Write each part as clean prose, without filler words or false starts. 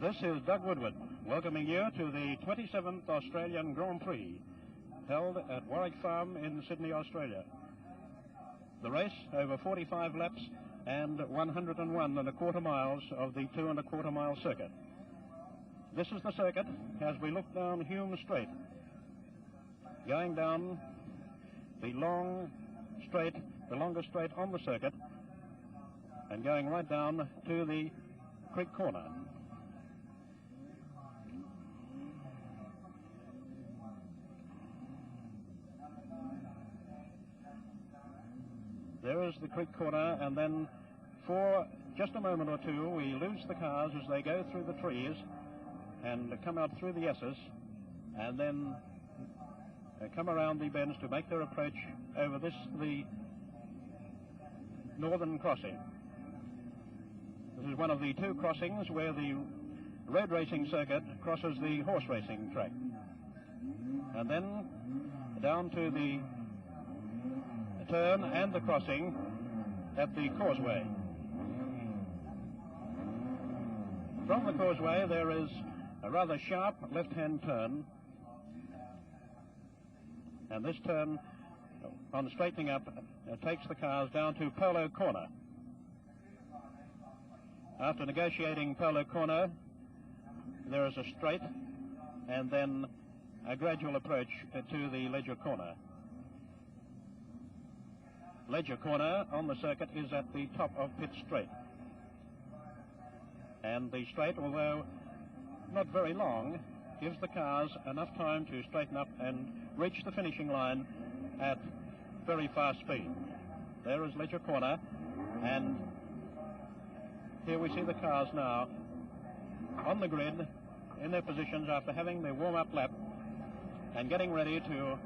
This is Doug Woodward welcoming you to the 27th Australian Grand Prix held at Warwick Farm in Sydney, Australia. The race over 45 laps and 101.25 miles of the 2.25 mile circuit. This is the circuit as we look down Hume Straight, going down the long straight, the longest straight on the circuit, and going right down to the creek corner. There is the creek corner, and then for just a moment or two we lose the cars as they go through the trees and come out through the S's, and then come around the bends to make their approach over this, the northern crossing. This is one of the two crossings where the road racing circuit crosses the horse racing track. And then down to the turn and the crossing at the causeway. From the causeway there is a rather sharp left-hand turn, and this turn on straightening up takes the cars down to Polo Corner. After negotiating Polo Corner there is a straight and then a gradual approach to the Ledger Corner. Ledger Corner on the circuit is at the top of Pitt Straight, and the straight, although not very long, gives the cars enough time to straighten up and reach the finishing line at very fast speed. There is Ledger Corner, and here we see the cars now on the grid in their positions after having their warm-up lap and getting ready to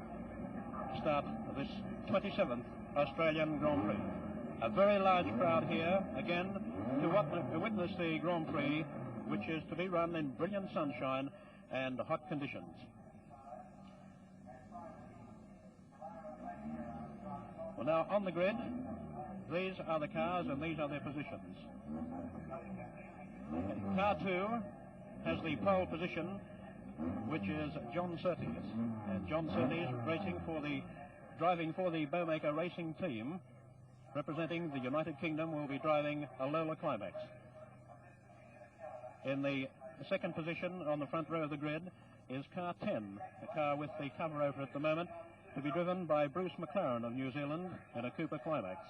start this 27th Australian Grand Prix. A very large crowd here, again, to witness the Grand Prix, which is to be run in brilliant sunshine and hot conditions. Well, now on the grid, these are the cars and these are their positions. Car 2 has the pole position, which is John Surtees. And John Surtees driving for the Bowmaker Racing Team, representing the United Kingdom, will be driving a Lola Climax. In the second position on the front row of the grid is car 10, a car with the cover over at the moment, to be driven by Bruce McLaren of New Zealand in a Cooper Climax.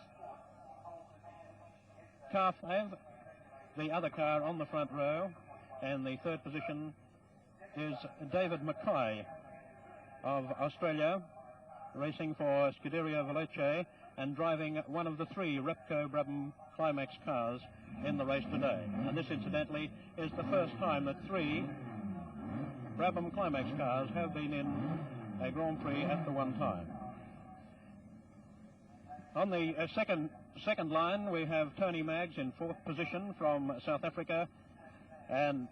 Car 5, the other car on the front row, and the third position is David Mackay of Australia, racing for Scuderia Veloce and driving one of the three Repco Brabham Climax cars in the race today. And this, incidentally, is the first time that three Brabham Climax cars have been in a Grand Prix at the one time. On the second line we have Tony Maggs in fourth position from South Africa, and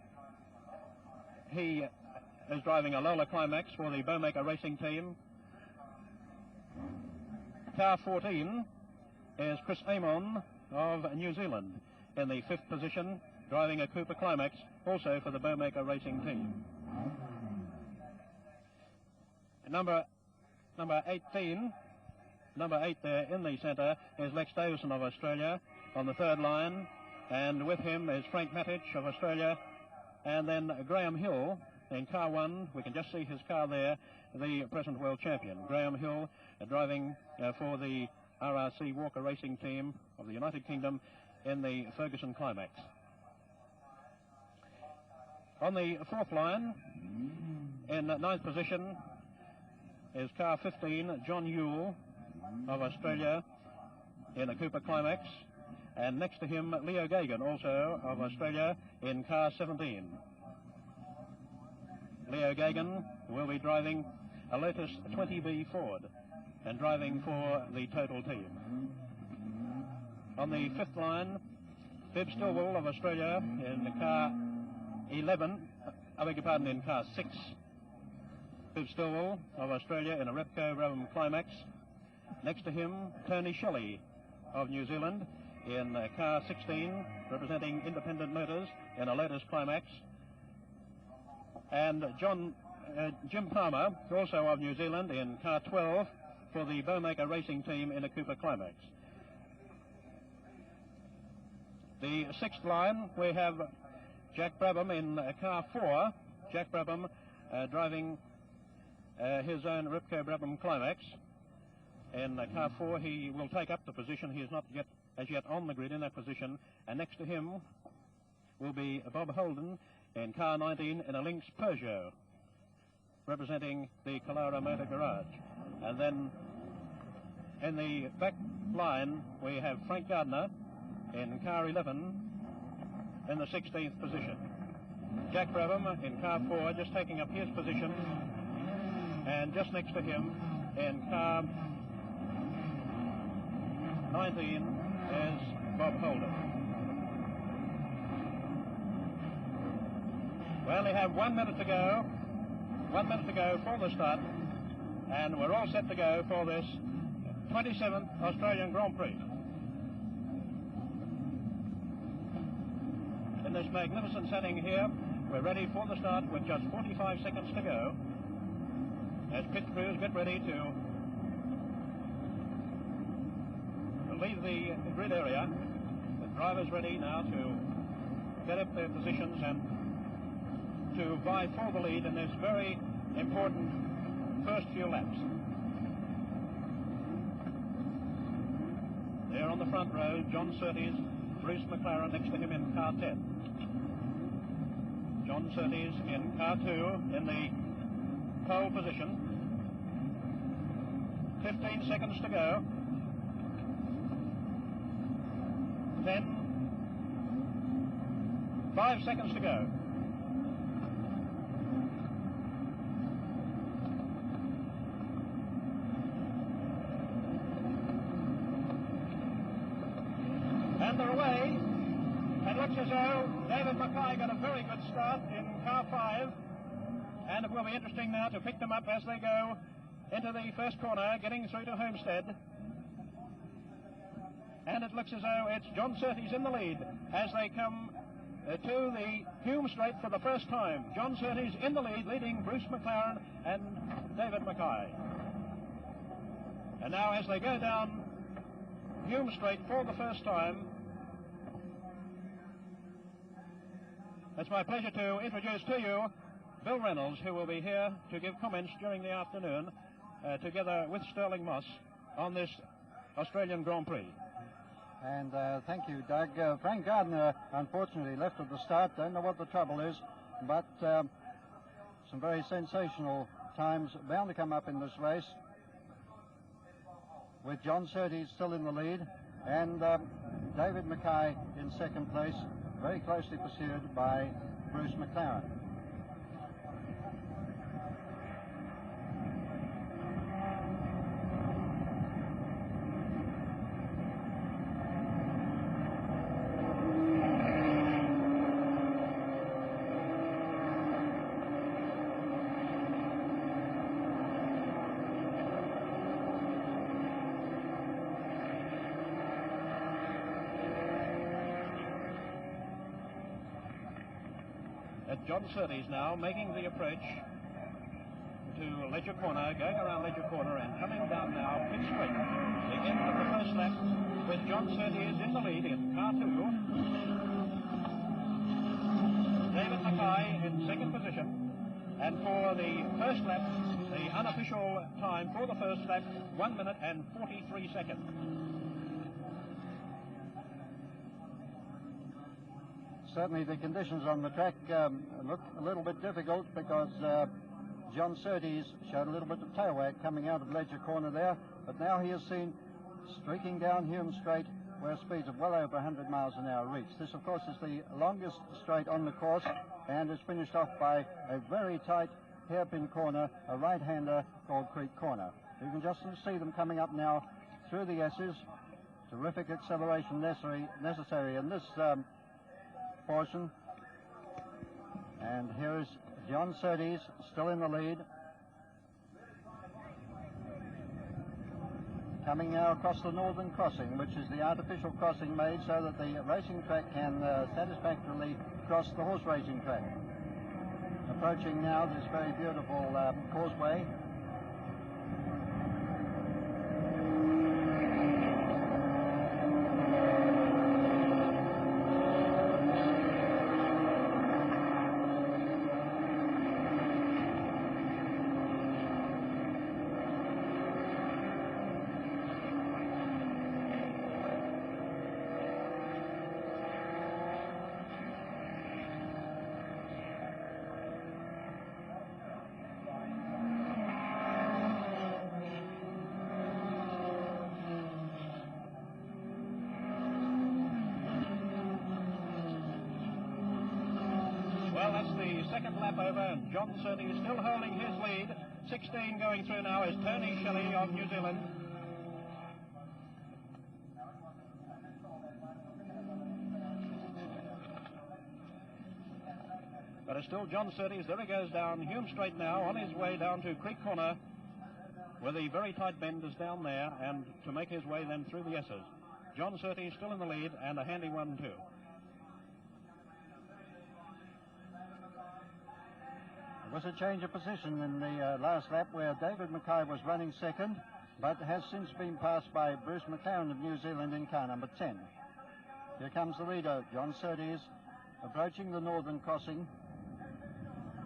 he is driving a Lola Climax for the Bowmaker Racing Team. Car 14 is Chris Amon of New Zealand in the fifth position, driving a Cooper Climax also for the Bowmaker Racing Team. Number 18, number 8 there in the centre, is Lex Davison of Australia on the third line, and with him is Frank Matic of Australia, and then Graham Hill in car 1. We can just see his car there, the present world champion. Graham Hill driving for the RRC Walker Racing Team of the United Kingdom in the Ferguson Climax. On the fourth line, in ninth position, is car 15, John Yule of Australia in a Cooper Climax, and next to him Leo Gagan, also of Australia, in car 17. Leo Gagan will be driving a Lotus 20B Ford and driving for the Total Team. On the fifth line, Bib Stillwell of Australia in car 11, in car 6. Bib Stillwell of Australia in a Repco Brabham Climax. Next to him, Tony Shelley of New Zealand in car 16, representing Independent Motors in a Lotus Climax. and Jim Palmer, also of New Zealand, in car 12 for the Bowmaker Racing Team in a Cooper Climax. The sixth line, we have Jack Brabham in car 4. Jack Brabham driving his own Ripco Brabham Climax. In car 4, he will take up the position. He is not as yet on the grid in that position. And next to him will be Bob Holden in car 19 in a Lynx Peugeot, representing the Kalara Motor Garage. And then in the back line, we have Frank Gardner in car 11 in the 16th position. Jack Brabham in car 4 just taking up his position, and just next to him in car 19 is Bob Holden. We only have 1 minute to go. 1 minute to go for the start, and we're all set to go for this 27th Australian Grand Prix. In this magnificent setting here, we're ready for the start with just 45 seconds to go as pit crews get ready to leave the grid area. The drivers ready now to get up their positions and to vie for the lead in this very important first few laps. There on the front row, John Surtees, Bruce McLaren next to him in car 10. John Surtees in car 2 in the pole position. 15 seconds to go. 10. 5 seconds to go. And they're away. It looks as though David Mackay got a very good start in car 5. And it will be interesting now to pick them up as they go into the first corner, getting through to Homestead. And it looks as though it's John Surtees in the lead as they come to the Hume Straight for the first time. John Surtees in the lead, leading Bruce McLaren and David Mackay. And now as they go down Hume Straight for the first time, it's my pleasure to introduce to you Bill Reynolds, who will be here to give comments during the afternoon, together with Sterling Moss, on this Australian Grand Prix. And thank you, Doug. Frank Gardner, unfortunately, left at the start. Don't know what the trouble is, but some very sensational times bound to come up in this race, with John Surtees still in the lead, and David Mackay in second place, very closely pursued by Bruce McLaren. John Surtees now making the approach to Ledger Corner, going around Ledger Corner and coming down now pit straight. The end of the first lap with John Surtees in the lead in car 2. David Mackay in second position. And for the first lap, the unofficial time for the first lap, 1 minute and 43 seconds. Certainly the conditions on the track look a little bit difficult, because John Surtees showed a little bit of tail wag coming out of Ledger Corner there, but now he is seen streaking down Hume Straight where speeds of well over 100 miles an hour reach. This, of course, is the longest straight on the course, and is finished off by a very tight hairpin corner, a right-hander called Creek Corner. You can just see them coming up now through the S's. Terrific acceleration necessary in this portion. And here is John Surtees still in the lead, coming now across the northern crossing, which is the artificial crossing made so that the racing track can satisfactorily cross the horse racing track. approaching now this very beautiful causeway. Well, that's the second lap over, and John Surtees is still holding his lead. 16 going through now is Tony Shelley of New Zealand. But it's still John Surtees. There he goes down Hume Straight now, on his way down to Creek Corner, where the very tight bend is down there, and to make his way then through the S's. John Surtees still in the lead, and a handy one too. There was a change of position in the last lap where David Mackay was running second, but has since been passed by Bruce McLaren of New Zealand in car number 10. Here comes the leader, John Surtees, approaching the northern crossing,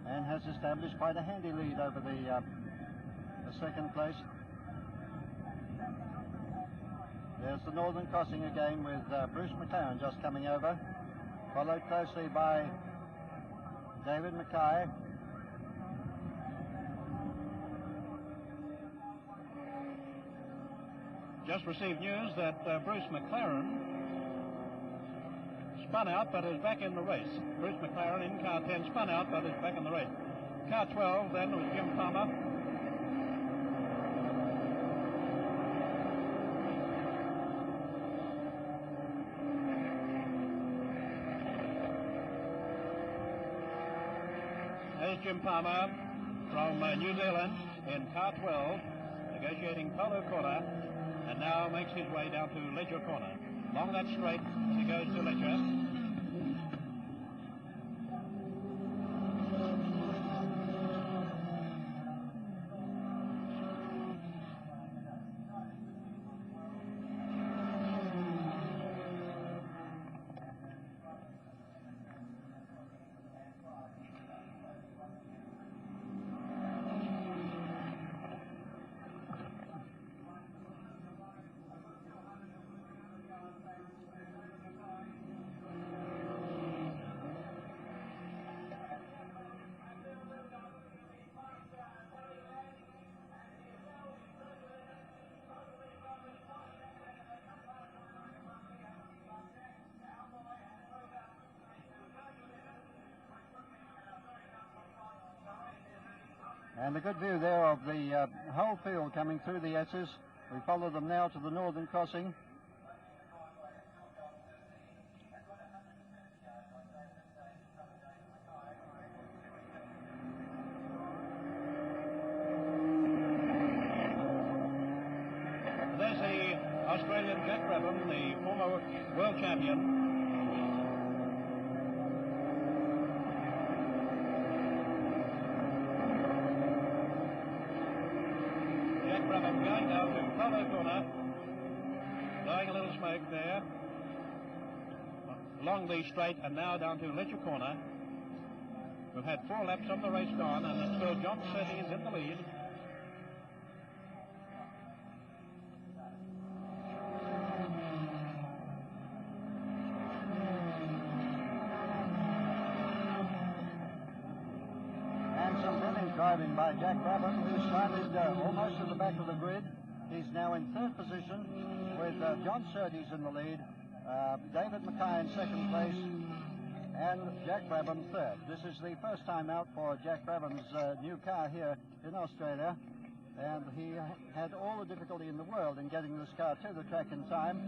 and has established quite a handy lead over the second place. There's the northern crossing again with Bruce McLaren just coming over, followed closely by David Mackay. Just received news that Bruce McLaren spun out but is back in the race. Bruce McLaren in car 10 spun out but is back in the race. Car 12 then was Jim Palmer. There's Jim Palmer from New Zealand in car 12, negotiating Polo Corner, and now makes his way down to Ledger Corner. Along that straight as he goes to Ledger. And a good view there of the whole field coming through the S's. We follow them now to the northern crossing. There's the Australian Jack Brabham, the former world champion. Going down to Polo Corner, blowing a little smoke there, along the straight and now down to Ledger Corner. We've had 4 laps of the race gone, and it's still John Surtees in the lead. Driving by Jack Brabham, who started almost at the back of the grid. He's now in third position with John Surtees in the lead, David Mackay in second place, and Jack Brabham third. This is the first time out for Jack Brabham's new car here in Australia, and he had all the difficulty in the world in getting this car to the track in time.